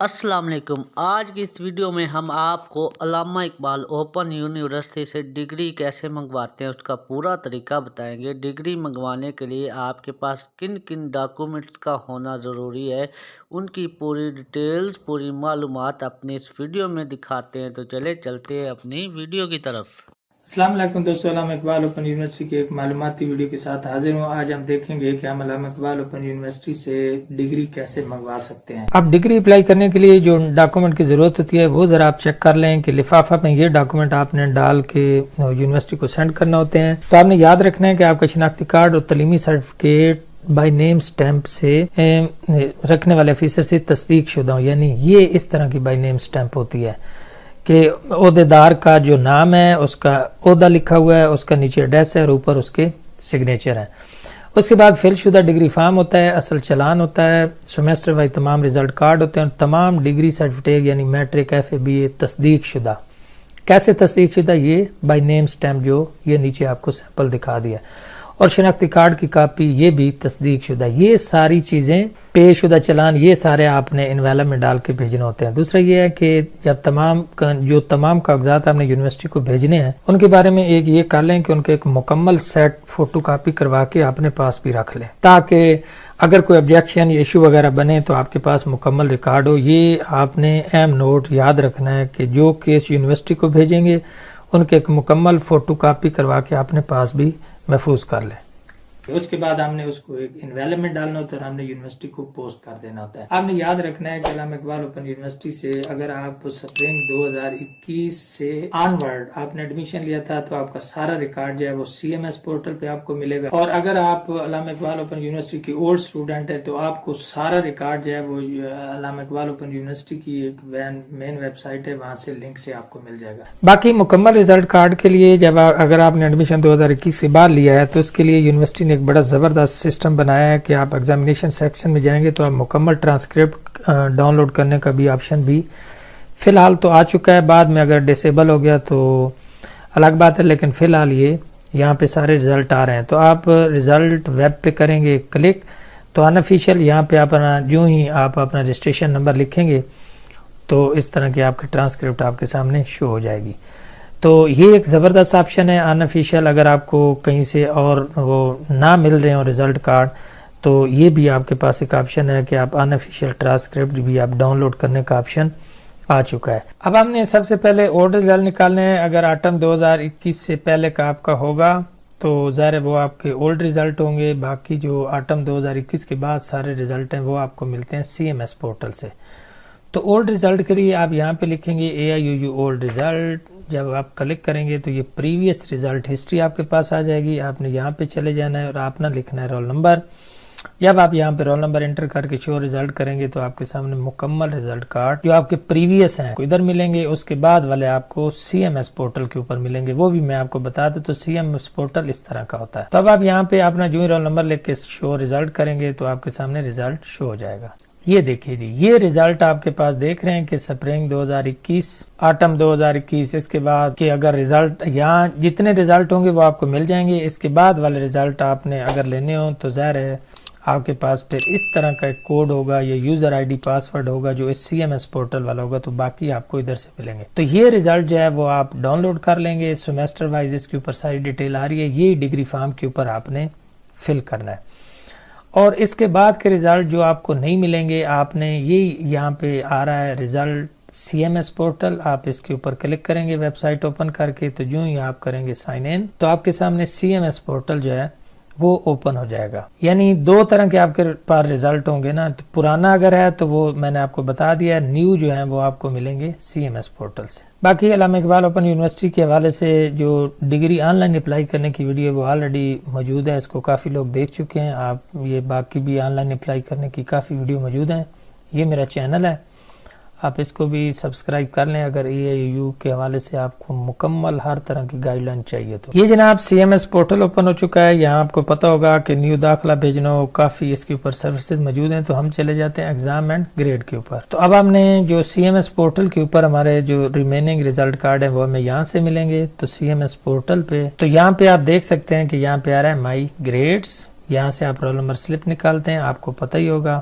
السلام علیکم۔ آج کی اس ویڈیو میں ہم آپ کو علامہ اقبال اوپن یونیورسٹی سے ڈگری کیسے منگواتے ہیں اس کا پورا طریقہ بتائیں گے۔ ڈگری منگوانے کے لیے آپ کے پاس کن کن ڈاکومنٹس کا ہونا ضروری ہے، ان کی پوری ڈیٹیلز، پوری معلومات اپنی اس ویڈیو میں دکھاتے ہیں۔ تو چلتے ہیں اپنی ویڈیو کی طرف۔ السلام علیکم دوستو، علامہ اقبال اوپن یونیورسٹی کے ایک معلوماتی ویڈیو کے ساتھ حاضر ہوں۔ آج ہم دیکھیں گے کہ ہم علامہ اقبال اوپن یونیورسٹی سے ڈگری کیسے منگوا سکتے ہیں۔ اب ڈگری اپلائی کرنے کے لیے جو ڈاکومنٹ کی ضرورت ہوتی ہے وہ ذرا آپ چیک کر لیں کہ لفافہ میں یہ ڈاکومنٹ آپ نے ڈال کے یونیورسٹی کو سینڈ کرنا ہوتے ہیں۔ تو آپ نے یاد رکھنا ہے کہ آپ کا شناختی کارڈ اور تعلیمی سرٹیفکیٹ بائی نیم سٹیمپ سے رکھنے والے آفیسر سے تصدیق شدہ ہو، یعنی یہ اس طرح کی بائی نیم سٹیمپ ہوتی ہے کہ عہدیدار کا جو نام ہے، اس کا عہدہ لکھا ہوا ہے، اس کا نیچے ایڈریس ہے اور اوپر اس کے سگنیچر ہے۔ اس کے بعد فل شدہ ڈگری فارم ہوتا ہے، اصل چلان ہوتا ہے، سیمیسٹر وائز تمام ریزلٹ کارڈ ہوتے ہیں اور تمام ڈگری سرٹیفکیٹ یعنی میٹرک، ایف اے، بی اے تصدیق شدہ۔ کیسے تصدیق شدہ؟ یہ بائی نیم سٹیمپ جو یہ نیچے آپ کو سیمپل دکھا دیا، اور شناختی کارڈ کی کاپی یہ بھی تصدیق شدہ۔ یہ ساری چیزیں، پے شدہ چلان، یہ سارے آپ نے انویلپ میں ڈال کے بھیجنے ہوتے ہیں۔ دوسرا یہ ہے کہ جب تمام کاغذات آپ نے یونیورسٹی کو بھیجنے ہیں ان کے بارے میں ایک یہ کر لیں کہ ان کے ایک مکمل سیٹ فوٹو کاپی کروا کے اپنے پاس بھی رکھ لیں، تاکہ اگر کوئی آبجیکشن یا ایشو وغیرہ بنے تو آپ کے پاس مکمل ریکارڈ ہو۔ یہ آپ نے اہم نوٹ یاد رکھنا ہے کہ جو کیس یونیورسٹی کو بھیجیں گے ان کے ایک مکمل فوٹو کاپی کروا کے اپنے پاس بھی محفوظ کر لیں۔ اس کے بعد ہم نے اس کو ایک انویلپ میں ڈالنا ہوتا ہے اور ہم نے یونیورسٹی کو پوسٹ کر دینا ہوتا ہے۔ آپ نے یاد رکھنا ہے کہ علامہ اقبال اوپن یونیورسٹی سے اگر آپ سپرنگ 2021 سے آن ورڈ آپ نے ایڈمیشن لیا تھا تو آپ کا سارا ریکارڈ جو ہے وہ سی ایم ایس پورٹل پہ آپ کو ملے گا، اور اگر آپ علامہ اقبال اوپن یونیورسٹی کی اولڈ اسٹوڈنٹ ہے تو آپ کو سارا ریکارڈ جو ہے وہ علامہ اقبال اوپن یونیورسٹی کی ایک مین ویب سائٹ ہے، وہاں سے لنک سے آپ کو مل جائے گا۔ باقی مکمل ریزلٹ کارڈ کے لیے اگر آپ نے ایڈمیشن 2021 سے بعد لیا ہے تو اس کے لیے یونیورسٹی نے ایک بڑا زبردست سسٹم بنایا ہے کہ آپ ایگزامینیشن سیکشن میں جائیں گے تو آپ مکمل ٹرانسکرپٹ ڈاؤن لوڈ کرنے کا بھی آپشن بھی فی الحال تو آ چکا ہے، بعد میں اگر ڈسیبل ہو گیا تو الگ بات ہے، لیکن فی الحال یہ یہاں پہ سارے رزلٹ آ رہے ہیں۔ تو آپ رزلٹ ویب پہ کریں گے کلک تو انافیشیل یہاں پہ جو ہی آپ اپنا رجسٹریشن نمبر لکھیں گے تو اس طرح کی آپ کی ٹرانسکرپٹ آپ کے سامنے شو ہو جائے گی۔ تو یہ ایک زبردست آپشن ہے انافیشیل، اگر آپ کو کہیں سے اور وہ نہ مل رہے ہوں رزلٹ کارڈ تو یہ بھی آپ کے پاس ایک آپشن ہے کہ آپ انافیشیل ٹرانسکرپٹ بھی آپ ڈاؤن لوڈ کرنے کا آپشن آ چکا ہے۔ اب ہم نے سب سے پہلے اولڈ رزلٹ نکالنے ہیں۔ اگر آٹم 2021 سے پہلے کا آپ کا ہوگا تو ظاہر ہے وہ آپ کے اولڈ رزلٹ ہوں گے، باقی جو آٹم 2021 کے بعد سارے رزلٹ ہیں وہ آپ کو ملتے ہیں سی ایم ایس پورٹل سے۔ تو اولڈ رزلٹ کے لیے آپ یہاں پہ لکھیں گے AIUU اولڈ رزلٹ۔ جب آپ کلک کریں گے تو یہ پریویس رزلٹ ہسٹری آپ کے پاس آ جائے گی، آپ نے یہاں پہ چلے جانا ہے اور آپ نے لکھنا ہے رول نمبر۔ جب آپ یہاں پہ رول نمبر انٹر کر کے شو رزلٹ کریں گے تو آپ کے سامنے مکمل رزلٹ کارڈ جو آپ کے پریویس ہیں ادھر ملیں گے، اس کے بعد والے آپ کو سی ایم ایس پورٹل کے اوپر ملیں گے، وہ بھی میں آپ کو بتا دوں۔ تو سی ایم ایس پورٹل اس طرح کا ہوتا ہے۔ تو اب آپ یہاں پہ اپنا جو ہی رول نمبر لکھ کے شو رزلٹ کریں گے تو آپ کے سامنے رزلٹ شو ہو جائے گا۔ یہ دیکھیے جی، یہ رزلٹ آپ کے پاس دیکھ رہے ہیں کہ سپرنگ 2021، آٹم 2021، اس کے بعد کہ اگر رزلٹ یہاں جتنے رزلٹ ہوں گے وہ آپ کو مل جائیں گے۔ اس کے بعد والے رزلٹ آپ نے اگر لینے ہوں تو ظاہر ہے آپ کے پاس پھر اس طرح کا ایک کوڈ ہوگا یا یوزر آئی ڈی پاسورڈ ہوگا جو اس سی ایم ایس پورٹل والا ہوگا، تو باقی آپ کو ادھر سے ملیں گے۔ تو یہ رزلٹ جو ہے وہ آپ ڈاؤن لوڈ کر لیں گے، سیمیسٹر وائز اس کے اوپر ساری ڈیٹیل آ رہی ہے، یہ ڈگری فارم کے اوپر آپ نے فل کرنا ہے۔ اور اس کے بعد کے رزلٹ جو آپ کو نہیں ملیں گے، آپ نے یہاں پہ آ رہا ہے result C M S portal, آپ اس کے اوپر کلک کریں گے ویب سائٹ اوپن کر کے، تو جو ہی آپ کریں گے سائن ان تو آپ کے سامنے سی ایم ایس پورٹل جو ہے وہ اوپن ہو جائے گا۔ یعنی دو طرح کے آپ کے پاس رزلٹ ہوں گے نا، تو پرانا اگر ہے تو وہ میں نے آپ کو بتا دیا ہے، نیو جو ہے وہ آپ کو ملیں گے سی ایم ایس پورٹل سے۔ باقی علامہ اقبال اوپن یونیورسٹی کے حوالے سے جو ڈگری آن لائن اپلائی کرنے کی ویڈیو وہ آلریڈی موجود ہے، اس کو کافی لوگ دیکھ چکے ہیں۔ آپ یہ باقی بھی آن لائن اپلائی کرنے کی کافی ویڈیو موجود ہیں، یہ میرا چینل ہے، آپ اس کو بھی سبسکرائب کر لیں اگر AIUU کے حوالے سے آپ کو مکمل ہر طرح کی گائیڈ لائن چاہیے تو۔ یہ جناب C M S portal open ہو چکا ہے، یہاں آپ کو پتہ ہوگا کہ نیو داخلہ بھیجنا ہو، کافی اس کے اوپر سروسز موجود ہیں۔ تو ہم چلے جاتے ہیں ایگزام اینڈ گریڈ کے اوپر۔ تو اب ہم نے جو سی ایم ایس پورٹل کے اوپر ہمارے جو ریمیننگ رزلٹ کارڈ ہیں وہ ہمیں یہاں سے ملیں گے۔ تو سی ایم ایس پورٹل پہ تو یہاں پہ آپ دیکھ سکتے ہیں کہ یہاں پہ آ رہا ہے مائی گریڈس، یہاں سے آپ رول نمبر سلپ نکالتے ہیں، آپ کو پتہ ہی ہوگا۔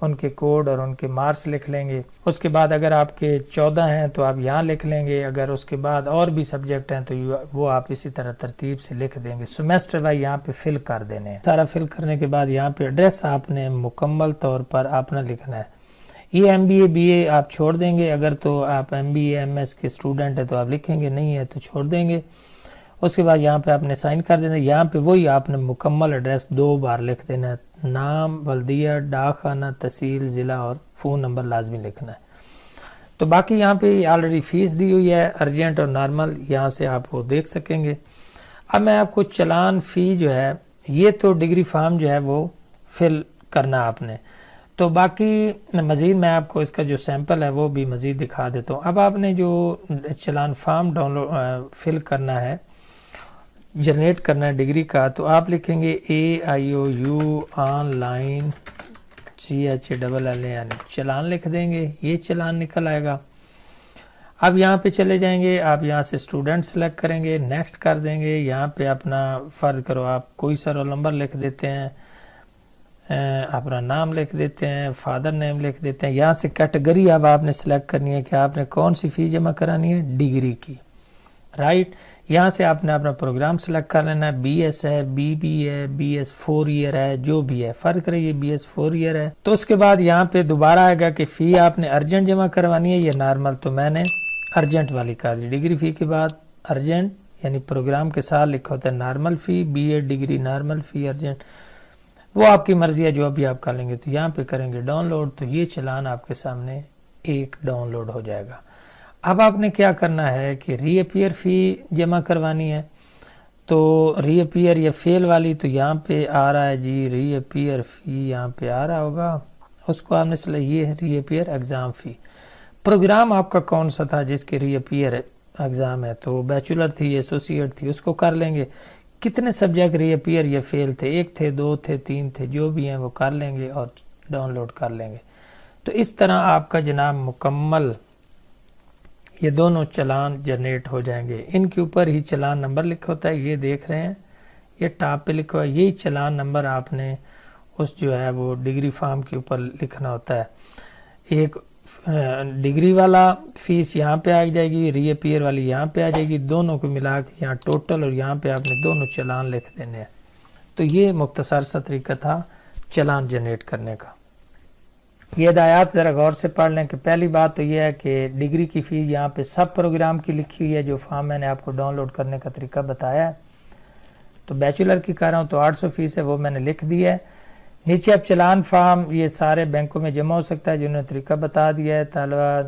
ان کے کوڈ اور ان کے مارکس لکھ لیں گے. اس کے بعد اگر آپ کے 14 ہیں تو آپ یہاں لکھ لیں گے. اگر اس کے بعد اور بھی سبجیکٹ ہیں تو وہ آپ اسی طرح ترتیب سے لکھ دیں گے. سیمیسٹر وائی یہاں پہ فل کر دینے ہیں. سارا فل کرنے کے بعد یہاں پہ ایڈریس آپ نے مکمل طور پر اپنا لکھنا ہے. یہ M B A B A آپ چھوڑ دیں گے. اگر تو آپ M B A M S کے اسٹوڈنٹ ہیں تو آپ لکھیں گے, نہیں ہے تو چھوڑ دیں گے. اس کے بعد یہاں پہ آپ نے سائن کر دینا. یہاں پہ وہی آپ نے مکمل ایڈریس 2 بار لکھ دینا ہے. نام, بلدیہ, ڈاک خانہ, تحصیل, ضلع اور فون نمبر لازمی لکھنا ہے. تو باقی یہاں پہ آلریڈی فیس دی ہوئی ہے, ارجنٹ اور نارمل, یہاں سے آپ وہ دیکھ سکیں گے. اب میں آپ کو چلان فی جو ہے, یہ تو ڈگری فارم جو ہے وہ فل کرنا آپ نے. تو باقی مزید میں آپ کو اس کا جو سیمپل ہے وہ بھی مزید دکھا دیتا ہوں. اب آپ نے جو چلان فارم ڈاؤنلوڈ فل کرنا ہے, جنریٹ کرنا ہے ڈگری کا, تو آپ لکھیں گے AIOU آن لائن CHLL یعنی چلان لکھ دیں گے. یہ چلان نکل آئے گا. اب یہاں پہ چلے جائیں گے, آپ یہاں سے اسٹوڈنٹ سلیکٹ کریں گے, نیکسٹ کر دیں گے. یہاں پہ اپنا فرض کرو آپ کوئی سا رول نمبر لکھ دیتے ہیں, اپنا نام لکھ دیتے ہیں, فادر نیم لکھ دیتے ہیں. یہاں سے کیٹیگری اب آپ نے سلیکٹ کرنی ہے کہ آپ نے کون سی فی جمع کرانی ہے, ڈگری کی, رائٹ. یہاں سے آپ نے اپنا پروگرام سلیکٹ کر لینا ہے. BS ہے, BB ہے, BS 4 ایئر ہے, جو بھی ہے. فرض کریں یہ BS 4 ایئر ہے. تو اس کے بعد یہاں پہ دوبارہ آئے گا کہ فی آپ نے ارجنٹ جمع کروانی ہے یا نارمل. تو میں نے ارجنٹ والی کر دی. ڈگری فی کے بعد ارجنٹ یعنی پروگرام کے ساتھ لکھا ہوتا ہے نارمل فی, BA ڈگری نارمل فی ارجنٹ. وہ آپ کی مرضی ہے, جو بھی آپ کر لیں گے. تو یہاں پہ کریں گے ڈاؤن لوڈ, تو یہ چلان آپ کے سامنے ایک ڈاؤن لوڈ ہو جائے گا. اب آپ نے کیا کرنا ہے کہ ری اپیئر فی جمع کروانی ہے. تو ری اپیئر یا فیل والی تو یہاں پہ آ رہا ہے جی, ری اپیئر فی یہاں پہ آ رہا ہوگا. اس کو آپ نے صلاح یہ ہے ری اپیئر ایگزام فی. پروگرام آپ کا کون سا تھا جس کے ری اپیئر ایگزام ہے, تو بیچولر تھی, ایسوسیٹ تھی, اس کو کر لیں گے. کتنے سبجیکٹ ری اپیئر یا فیل تھے, 1 تھے, 2 تھے, 3 تھے, جو بھی ہیں وہ کر لیں گے اور ڈاؤن لوڈ کر لیں گے. تو اس طرح آپ کا جناب مکمل یہ دونوں چلان جنریٹ ہو جائیں گے. ان کے اوپر ہی چلان نمبر لکھا ہوتا ہے, یہ دیکھ رہے ہیں, یہ ٹاپ پہ لکھا ہوا ہے. یہی چلان نمبر آپ نے اس جو ہے وہ ڈگری فارم کے اوپر لکھنا ہوتا ہے. ایک ڈگری والا فیس یہاں پہ آ جائے گی, ری اپیئر والی یہاں پہ آ جائے گی, دونوں کو ملا کے یہاں ٹوٹل, اور یہاں پہ آپ نے دونوں چلان لکھ دینے ہیں. تو یہ مختصر سا طریقہ تھا چلان جنریٹ کرنے کا. یہ ہدایات ذرا غور سے پڑھ لیں کہ پہلی بات تو یہ ہے کہ ڈگری کی فیس یہاں پہ سب پروگرام کی لکھی ہوئی ہے. جو فارم میں نے آپ کو ڈاؤن لوڈ کرنے کا طریقہ بتایا ہے, تو بیچولر کی کر رہا ہوں تو 800 فیس ہے, وہ میں نے لکھ دی ہے. نیچے اب چلان فارم یہ سارے بینکوں میں جمع ہو سکتا ہے, جنہوں نے طریقہ بتا دیا ہے. طالبہ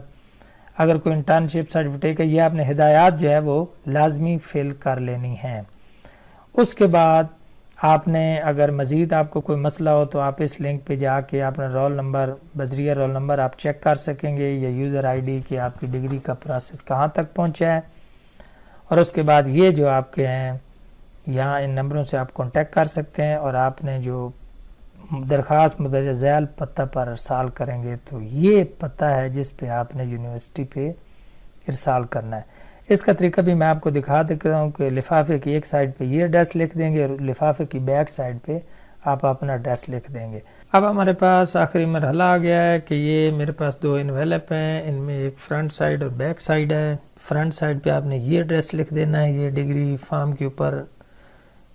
اگر کوئی انٹرنشپ سرٹیفکیٹ ہے, یہ آپ نے ہدایات جو ہے وہ لازمی فل کر لینی ہیں. اس کے بعد آپ نے اگر مزید آپ کو کوئی مسئلہ ہو تو آپ اس لنک پہ جا کے اپنا رول نمبر, بذریعہ رول نمبر آپ چیک کر سکیں گے, یا یوزر آئی ڈی کہ آپ کی ڈگری کا پروسیس کہاں تک پہنچا ہے. اور اس کے بعد یہ جو آپ کے ہیں یہاں ان نمبروں سے آپ کانٹیکٹ کر سکتے ہیں, اور آپ نے جو درخواست مندرجہ ذیل پتہ پر ارسال کریں گے تو یہ پتہ ہے جس پہ آپ نے یونیورسٹی پہ ارسال کرنا ہے. اس کا طریقہ بھی میں آپ کو دکھا دیتا ہوں کہ لفافے کی ایک سائڈ پہ یہ ایڈریس لکھ دیں گے, اور لفافے کی بیک سائڈ پہ آپ اپنا ایڈریس لکھ دیں گے. اب ہمارے پاس آخری مرحلہ آ گیا ہے کہ یہ میرے پاس 2 انویلپ ہیں, ان میں ایک فرنٹ سائڈ اور بیک سائڈ ہے. فرنٹ سائڈ پہ آپ نے یہ ایڈریس لکھ دینا ہے, یہ ڈگری فارم کے اوپر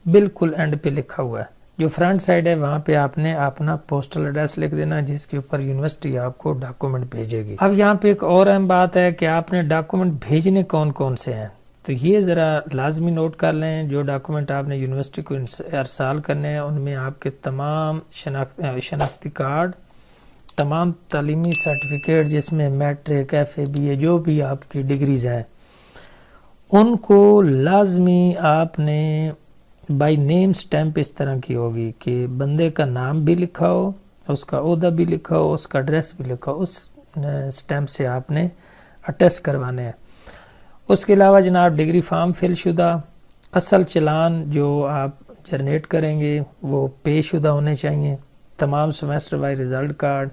بالکل اینڈ پہ لکھا ہوا ہے. جو فرنٹ سائڈ ہے وہاں پہ آپ نے اپنا پوسٹل ایڈریس لکھ دینا, جس کے اوپر یونیورسٹی آپ کو ڈاکومنٹ بھیجے گی. اب یہاں پہ ایک اور اہم بات ہے کہ آپ نے ڈاکومنٹ بھیجنے کون کون سے ہیں, تو یہ ذرا لازمی نوٹ کر لیں. جو ڈاکومنٹ آپ نے یونیورسٹی کو ارسال کرنے ہیں ان میں آپ کے تمام شناختی کارڈ, تمام تعلیمی سرٹیفکیٹ جس میں میٹرک, FA, BA جو بھی آپ کی ڈگریز ہیں, ان کو لازمی آپ نے بائی نیم سٹیمپ اس طرح کی ہوگی کہ بندے کا نام بھی لکھا ہو, اس کا عہدہ بھی لکھا ہو, اس کا ایڈریس بھی لکھا ہو, اس سٹیمپ سے آپ نے اٹیسٹ کروانے ہیں. اس کے علاوہ جناب ڈگری فارم فل شدہ, اصل چلان جو آپ جنریٹ کریں گے وہ پے شدہ ہونے چاہیے. تمام سیمیسٹر وائی ریزلٹ کارڈ,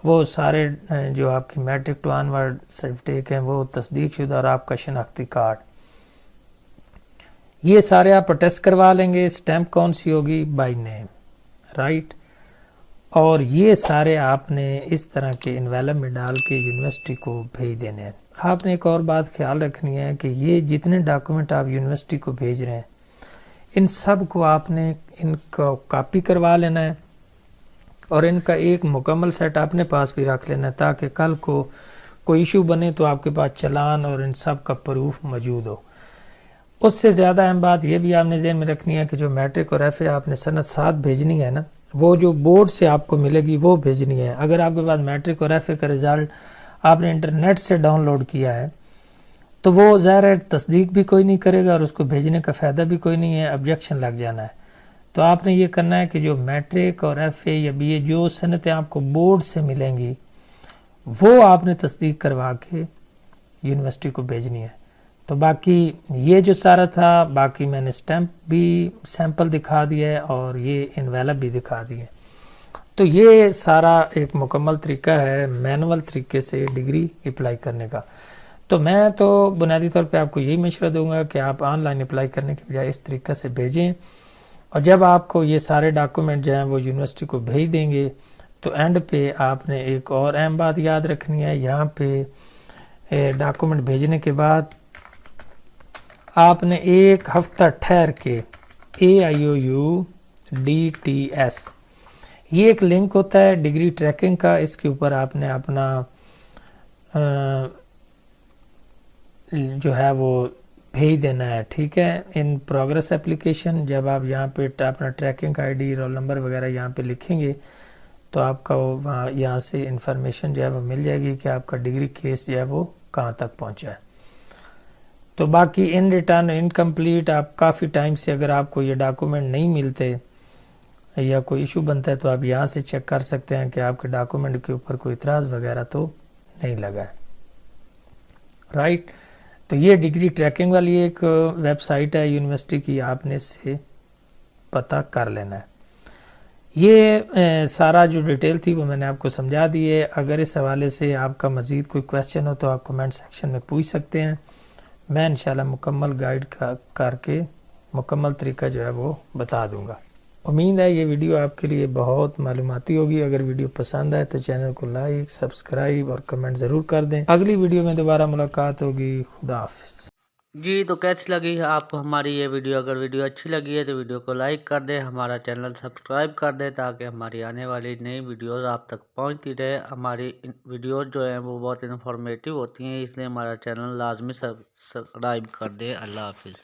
وہ سارے جو آپ کی matric to onward certificate ہیں وہ تصدیق شدہ, اور آپ کا شناختی کارڈ, یہ سارے آپ اٹیسٹ کروا لیں گے. سٹیمپ کون سی ہوگی, بائی نیم, رائٹ. اور یہ سارے آپ نے اس طرح کے انویلپ میں ڈال کے یونیورسٹی کو بھیج دینے ہیں۔ آپ نے ایک اور بات خیال رکھنی ہے کہ یہ جتنے ڈاکومنٹ آپ یونیورسٹی کو بھیج رہے ہیں ان سب کو آپ نے ان کو کاپی کروا لینا ہے اور ان کا ایک مکمل سیٹ اپنے پاس بھی رکھ لینا ہے تاکہ کل کو کوئی ایشو بنے تو آپ کے پاس چلان اور ان سب کا پروف موجود ہو۔ اس سے زیادہ اہم بات یہ بھی آپ نے ذہن میں رکھنی ہے کہ جو میٹرک اور ایف اے آپ نے سند 7 بھیجنی ہے نا، وہ جو بورڈ سے آپ کو ملے گی وہ بھیجنی ہے۔ اگر آپ کے پاس میٹرک اور ایف اے کا رزلٹ آپ نے انٹرنیٹ سے ڈاؤن لوڈ کیا ہے تو وہ ظاہر ہے تصدیق بھی کوئی نہیں کرے گا اور اس کو بھیجنے کا فائدہ بھی کوئی نہیں ہے، آبجیکشن لگ جانا ہے۔ تو آپ نے یہ کرنا ہے کہ جو میٹرک اور ایف اے یا بی اے جو سنتیں آپ کو بورڈ سے ملیں گی وہ آپ نے تصدیق کروا کے یونیورسٹی کو بھیجنی ہے۔ تو باقی یہ جو سارا تھا، باقی میں نے سٹیمپ بھی سیمپل دکھا دیا ہے اور یہ انویلپ بھی دکھا دیے۔ تو یہ سارا ایک مکمل طریقہ ہے مینول طریقے سے ڈگری اپلائی کرنے کا۔ تو میں تو بنیادی طور پہ آپ کو یہی مشورہ دوں گا کہ آپ آن لائن اپلائی کرنے کے بجائے اس طریقے سے بھیجیں، اور جب آپ کو یہ سارے ڈاکومنٹ جو ہیں وہ یونیورسٹی کو بھیج دیں گے تو اینڈ پہ آپ نے ایک اور اہم بات یاد رکھنی ہے۔ یہاں پہ ڈاکومنٹ بھیجنے کے بعد آپ نے ایک ہفتہ ٹھہر کے AIOU-DTS یہ ایک لنک ہوتا ہے ڈگری ٹریکنگ کا، اس کے اوپر آپ نے اپنا جو ہے وہ بھیج دینا ہے، ٹھیک ہے، ان پروگرس اپلیکیشن۔ جب آپ یہاں پہ اپنا ٹریکنگ ID رول نمبر وغیرہ یہاں پہ لکھیں گے تو آپ کا وہاں یہاں سے انفارمیشن جو ہے وہ مل جائے گی کہ آپ کا ڈگری کیس جو ہے وہ کہاں تک پہنچا ہے۔ تو باقی ان ریٹرن انکمپلیٹ آپ کافی ٹائم سے اگر آپ کو یہ ڈاکومنٹ نہیں ملتے یا کوئی ایشو بنتا ہے تو آپ یہاں سے چیک کر سکتے ہیں کہ آپ کے ڈاکومنٹ کے اوپر کوئی اعتراض وغیرہ تو نہیں لگا ہے، رائٹ۔ تو یہ ڈگری ٹریکنگ والی ایک ویب سائٹ ہے یونیورسٹی کی، آپ نے اس سے پتہ کر لینا ہے۔ یہ سارا جو ڈیٹیل تھی وہ میں نے آپ کو سمجھا دی ہے۔ اگر اس حوالے سے آپ کا مزید کوئی کویسچن ہو تو آپ کمنٹ سیکشن میں پوچھ سکتے ہیں، میں انشاءاللہ مکمل گائیڈ کر کے مکمل طریقہ جو ہے وہ بتا دوں گا۔ امید ہے یہ ویڈیو آپ کے لیے بہت معلوماتی ہوگی۔ اگر ویڈیو پسند آئے تو چینل کو لائک، سبسکرائب اور کمنٹ ضرور کر دیں۔ اگلی ویڈیو میں دوبارہ ملاقات ہوگی۔ خدا حافظ۔ جی تو کیسی لگی آپ کو ہماری یہ ویڈیو؟ اگر ویڈیو اچھی لگی ہے تو ویڈیو کو لائک کر دیں، ہمارا چینل سبسکرائب کر دیں تاکہ ہماری آنے والی نئی ویڈیوز آپ تک پہنچتی رہے۔ ہماری ویڈیوز جو ہیں وہ بہت انفارمیٹیو ہوتی ہیں، اس لیے ہمارا چینل لازمی سبسکرائب کر دیں۔ اللہ حافظ۔